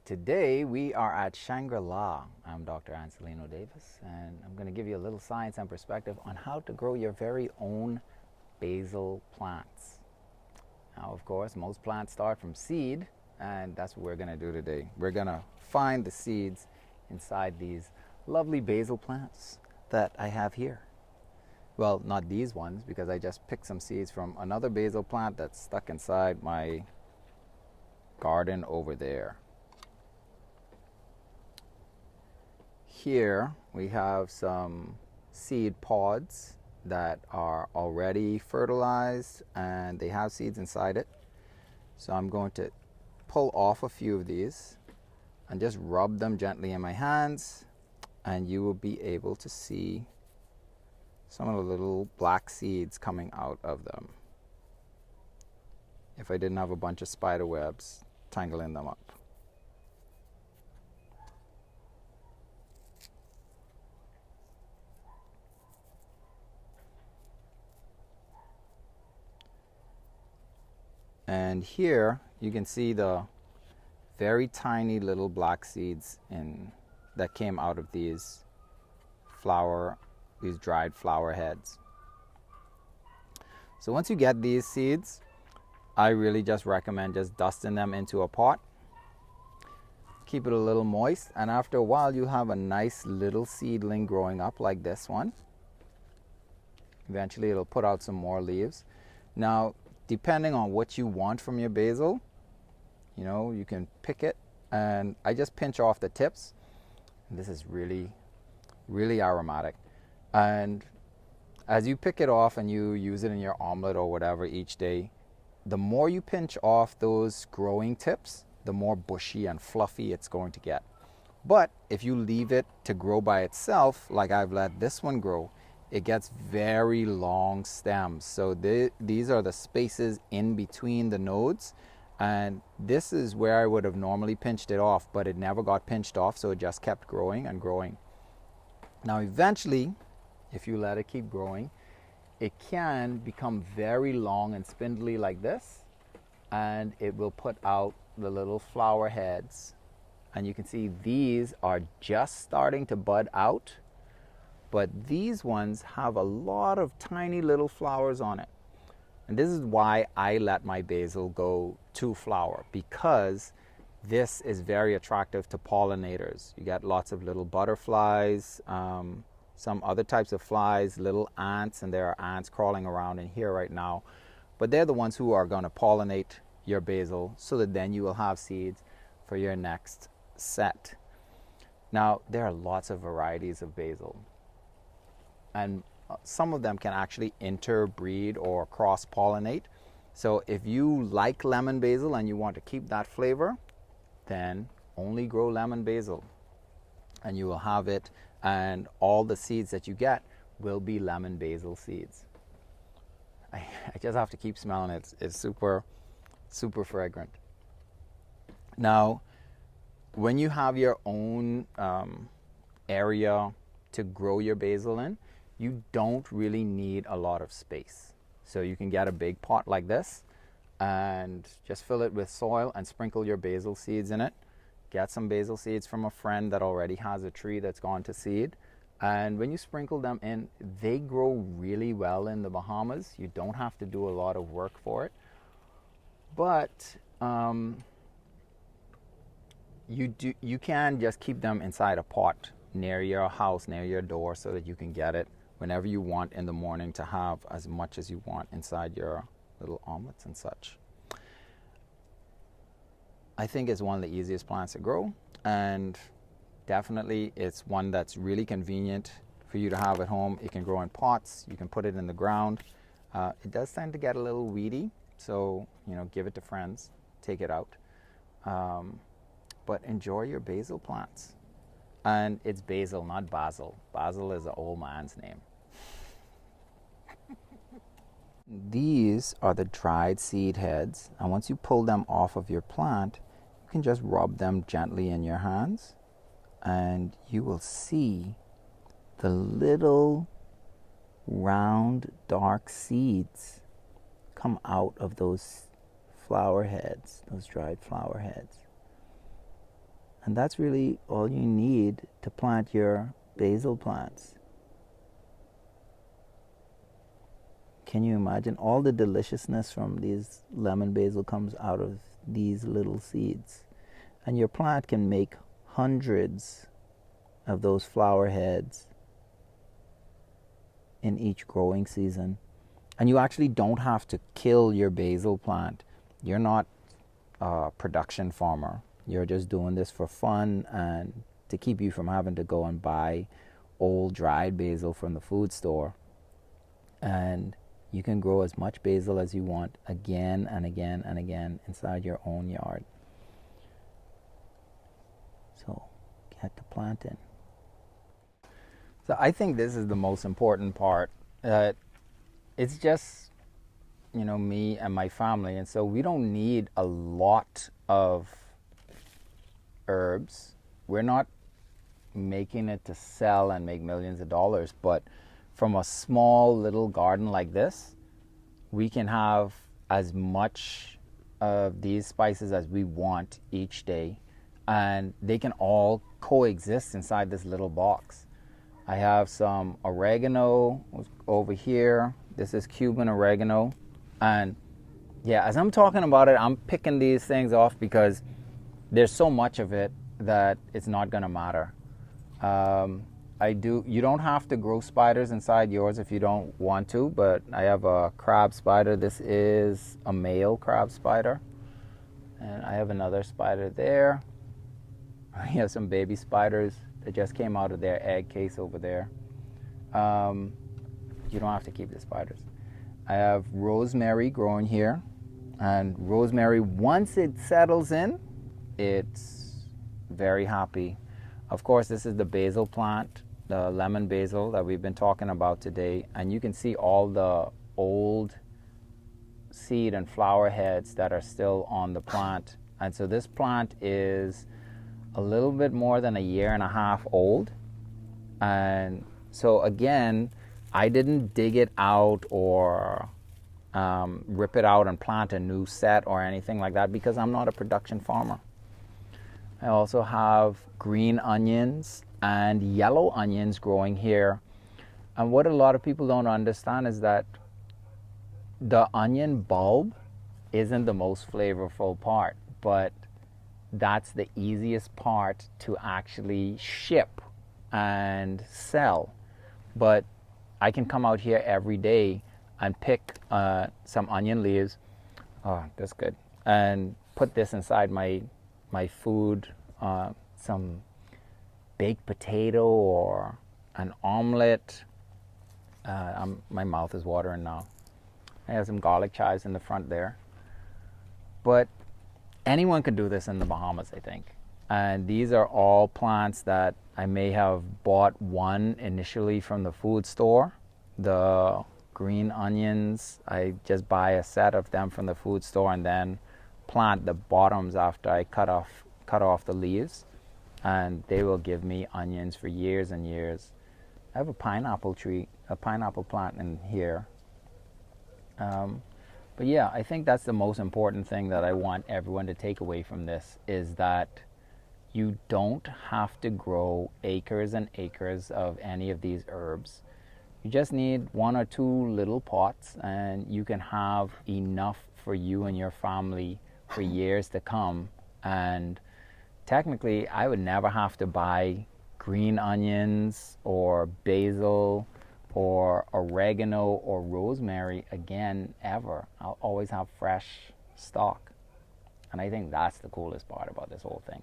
Today we are at Shangri-La. I'm Dr. Anselino Davis, and I'm going to give you a little science and perspective on how to grow your very own basil plants. Now, of course, most plants start from seed, and that's what we're going to do today. We're going to find the seeds inside these lovely basil plants that I have here. Well, not these ones, because I just picked some seeds from another basil plant that's stuck inside my garden over there. Here we have some seed pods that are already fertilized and they have seeds inside it. So I'm going to pull off a few of these and just rub them gently in my hands, and you will be able to see some of the little black seeds coming out of them if I didn't have a bunch of spider webs tangling them up. And here you can see the very tiny little black seeds that came out of these dried flower heads. So once you get these seeds, I really just recommend just dusting them into a pot. Keep it a little moist, and after a while you have a nice little seedling growing up like this one. Eventually it'll put out some more leaves. Now, depending on what you want from your basil, you can pick it, and I just pinch off the tips. This is really, really aromatic. And as you pick it off and you use it in your omelet or whatever each day, the more you pinch off those growing tips, the more bushy and fluffy it's going to get. But if you leave it to grow by itself, like I've let this one grow, it gets very long stems. So these are the spaces in between the nodes, and this is where I would have normally pinched it off, but it never got pinched off, so it just kept growing and growing. Now eventually, if you let it keep growing, it can become very long and spindly like this, and it will put out the little flower heads. And you can see these are just starting to bud out, but these ones have a lot of tiny little flowers on it. And this is why I let my basil go to flower, because this is very attractive to pollinators. You get lots of little butterflies, some other types of flies, little ants, and there are ants crawling around in here right now. But they're the ones who are going to pollinate your basil, so that then you will have seeds for your next set. Now, there are lots of varieties of basil, and some of them can actually interbreed or cross-pollinate. So if you like lemon basil and you want to keep that flavor, then only grow lemon basil, and you will have it, and all the seeds that you get will be lemon basil seeds. I just have to keep smelling it. It's super, super fragrant. Now, when you have your own area to grow your basil in, you don't really need a lot of space. So you can get a big pot like this and just fill it with soil and sprinkle your basil seeds in it. Get some basil seeds from a friend that already has a tree that's gone to seed. And when you sprinkle them in, they grow really well in the Bahamas. You don't have to do a lot of work for it. But you can just keep them inside a pot near your house, near your door, so that you can get it whenever you want in the morning to have as much as you want inside your little omelets and such. I think it's one of the easiest plants to grow, and definitely it's one that's really convenient for you to have at home. It can grow in pots. You can put it in the ground. It does tend to get a little weedy, so give it to friends, take it out. But enjoy your basil plants. And it's basil, not basil. Basil is an old man's name. These are the dried seed heads, and once you pull them off of your plant, you can just rub them gently in your hands, and you will see the little round dark seeds come out of those flower heads, those dried flower heads. And that's really all you need to plant your basil plants. Can you imagine all the deliciousness from these lemon basil comes out of these little seeds? And your plant can make hundreds of those flower heads in each growing season. And you actually don't have to kill your basil plant. You're not a production farmer. You're just doing this for fun and to keep you from having to go and buy old dried basil from the food store. And you can grow as much basil as you want again and again and again inside your own yard. So get to planting. So I think this is the most important part. It's just, me and my family. And so we don't need a lot of herbs. We're not making it to sell and make millions of dollars, but from a small little garden like this, we can have as much of these spices as we want each day, and they can all coexist inside this little box. I have some oregano over here. This is Cuban oregano. And yeah, as I'm talking about it, I'm picking these things off because there's so much of it that it's not going to matter. You don't have to grow spiders inside yours if you don't want to, but I have a crab spider. This is a male crab spider. And I have another spider there. I have some baby spiders that just came out of their egg case over there. You don't have to keep the spiders. I have rosemary growing here. And rosemary, once it settles in, it's very happy. Of course, this is the basil plant, the lemon basil that we've been talking about today. And you can see all the old seed and flower heads that are still on the plant. And so this plant is a little bit more than a year and a half old. And so again, I didn't dig it out or rip it out and plant a new set or anything like that because I'm not a production farmer. I also have green onions and yellow onions growing here. And what a lot of people don't understand is that the onion bulb isn't the most flavorful part, but that's the easiest part to actually ship and sell. But I can come out here every day and pick some onion leaves. Oh, that's good. And put this inside my food, some baked potato or an omelet. My mouth is watering now. I have some garlic chives in the front there. But anyone can do this in the Bahamas, I think. And these are all plants that I may have bought one initially from the food store. The green onions, I just buy a set of them from the food store and then plant the bottoms after I cut off the leaves, and they will give me onions for years and years. I have a pineapple plant in here. But yeah, I think that's the most important thing that I want everyone to take away from this is that you don't have to grow acres and acres of any of these herbs. You just need one or two little pots and you can have enough for you and your family for years to come. And technically, I would never have to buy green onions or basil or oregano or rosemary again ever. I'll always have fresh stock. And I think that's the coolest part about this whole thing.